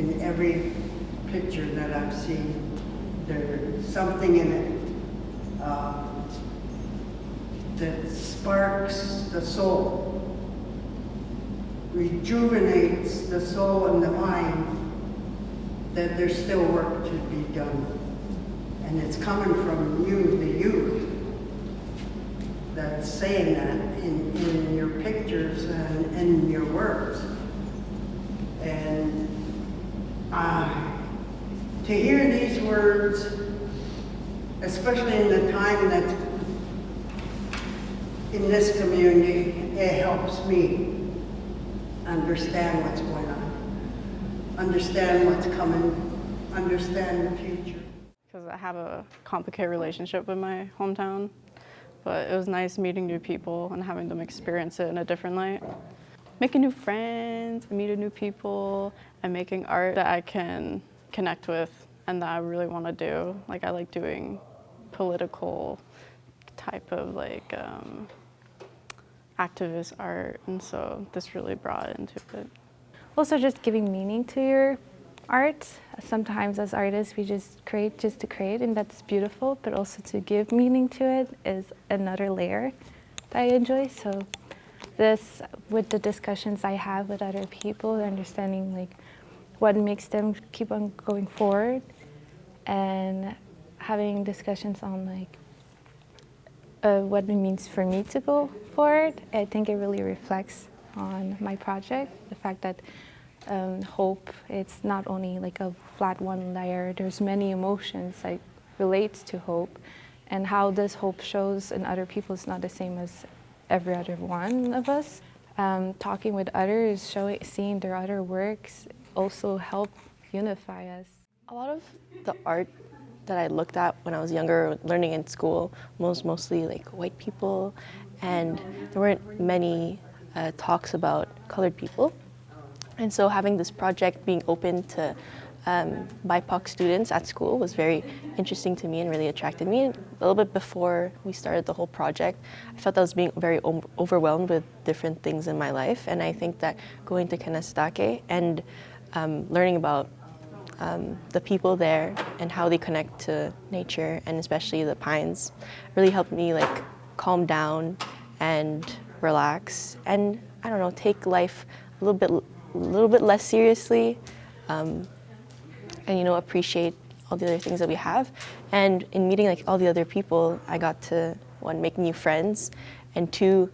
in every picture that I've seen. There's something in it that sparks the soul, rejuvenates the soul and the mind, that there's still work to be done. And it's coming from you, the youth, that's saying that in your pictures and in your words. And to hear these words, especially in the time that in this community, it helps me understand what's going on, understand what's coming, understand the future. Because I have a complicated relationship with my hometown, but it was nice meeting new people and having them experience it in a different light. Making new friends, meeting new people, and making art that I can connect with and that I really want to do. Like, I like doing political type of activist art, and so this really brought into it. Also, just giving meaning to your art. Sometimes as artists we just create just to create, and that's beautiful, but also to give meaning to it is another layer that I enjoy. So this, with the discussions I have with other people, understanding like what makes them keep on going forward, and having discussions on like what it means for me to go forward, I think it really reflects on my project. The fact that hope, it's not only like a flat one layer, there's many emotions that relates to hope, and how this hope shows in other people is not the same as every other one of us. Talking with others, seeing their other works also help unify us. A lot of the art that I looked at when I was younger, learning in school, was mostly like white people, and there weren't many talks about colored people. And so having this project being open to BIPOC students at school was very interesting to me and really attracted me. A little bit before we started the whole project, I felt I was being very overwhelmed with different things in my life, and I think that going to Kanesatake and learning about the people there and how they connect to nature, and especially the pines, really helped me like calm down and relax, and I don't know, take life a little bit less seriously, and appreciate all the other things that we have. And in meeting like all the other people, I got to, one, make new friends, and two,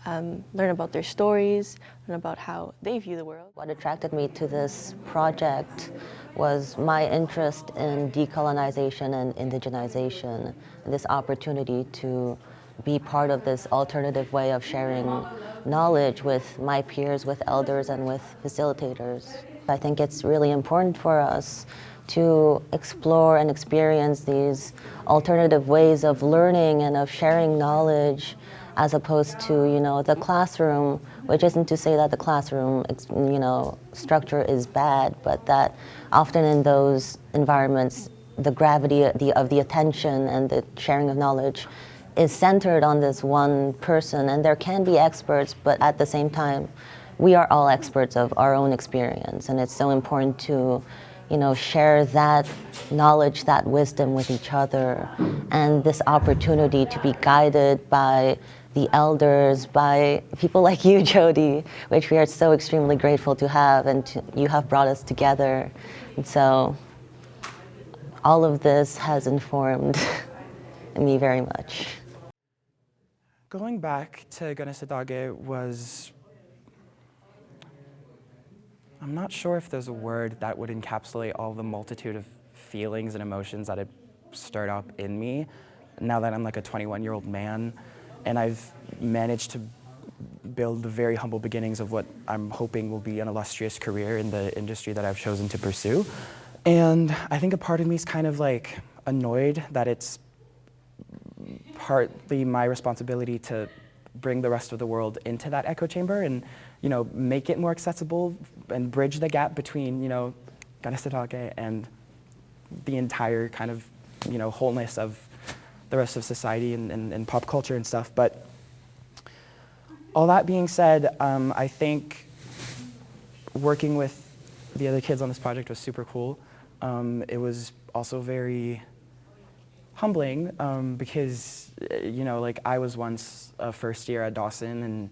learn about their stories, learn about how they view the world. What attracted me to this project was my interest in decolonization and indigenization, and this opportunity to be part of this alternative way of sharing knowledge with my peers, with elders, and with facilitators. I think it's really important for us to explore and experience these alternative ways of learning and of sharing knowledge, as opposed to, the classroom, which isn't to say that the classroom, structure is bad, but that often in those environments, the gravity of the attention and the sharing of knowledge is centered on this one person, and there can be experts, but at the same time, we are all experts of our own experience, and it's so important to share that knowledge, that wisdom with each other, and this opportunity to be guided by the elders, by people like you, Jody, which we are so extremely grateful to have, and you have brought us together. And so all of this has informed me very much. Going back to Kanesatake was, I'm not sure if there's a word that would encapsulate all the multitude of feelings and emotions that had stirred up in me now that I'm like a 21-year-old man, and I've managed to build the very humble beginnings of what I'm hoping will be an illustrious career in the industry that I've chosen to pursue. And I think a part of me is kind of like annoyed that it's partly my responsibility to bring the rest of the world into that echo chamber and make it more accessible and bridge the gap between Kanesatake and the entire kind of wholeness of the rest of society and pop culture and stuff. But all that being said, I think working with the other kids on this project was super cool. It was also very humbling because, you know, like I was once a first year at Dawson,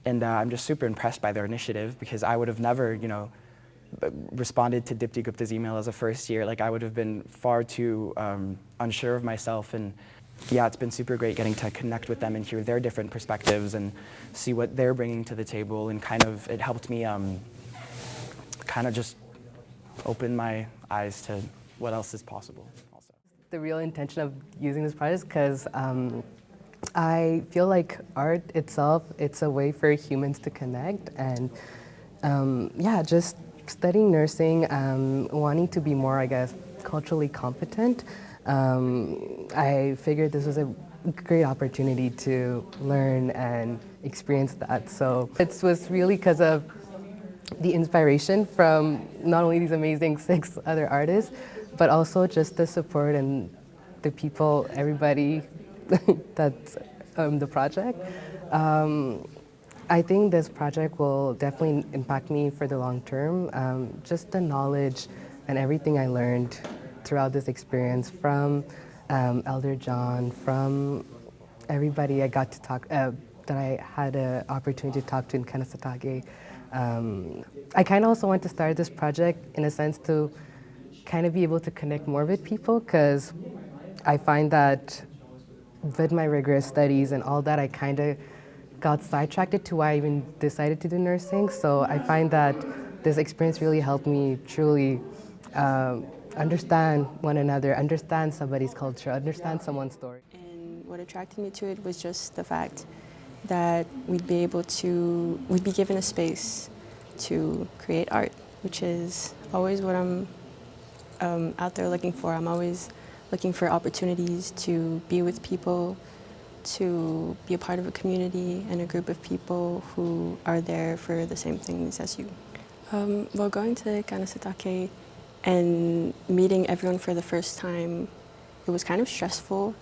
and I'm just super impressed by their initiative because I would have never, you know, responded to Dipti Gupta's email as a first year. Like I would have been far too unsure of myself, and yeah, it's been super great getting to connect with them and hear their different perspectives and see what they're bringing to the table, and kind of, it helped me kind of just open my eyes to what else is possible also. The real intention of using this project is because I feel like art itself, it's a way for humans to connect, and yeah, just studying nursing, wanting to be more, I guess, culturally competent, I figured this was a great opportunity to learn and experience that. So it was really because of the inspiration from not only these amazing 6 other artists, but also just the support and the people, everybody that's the project. I think this project will definitely impact me for the long term. Just the knowledge and everything I learned throughout this experience from Elder John, from everybody I got to talk, that I had an opportunity to talk to in Kanasatake. I kind of also want to start this project in a sense to kind of be able to connect more with people, because I find that with my rigorous studies and all that, I kind of got sidetracked to why I even decided to do nursing. So I find that this experience really helped me truly understand one another, understand somebody's culture, understand someone's story. And what attracted me to it was just the fact that we'd be given a space to create art, which is always what I'm out there looking for. I'm always looking for opportunities to be with people, to be a part of a community and a group of people who are there for the same things as you. Well, going to Kanasatake and meeting everyone for the first time, it was kind of stressful,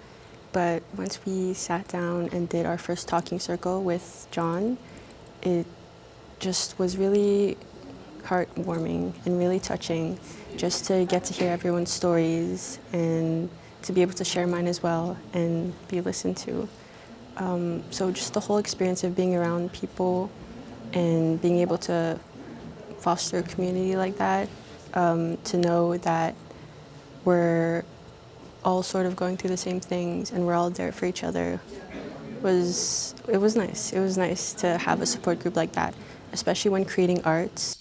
but once we sat down and did our first talking circle with John, it just was really heartwarming and really touching just to get to hear everyone's stories and to be able to share mine as well and be listened to. So just the whole experience of being around people and being able to foster a community like that, to know that we're all sort of going through the same things and we're all there for each other, it was nice. It was nice to have a support group like that, especially when creating art.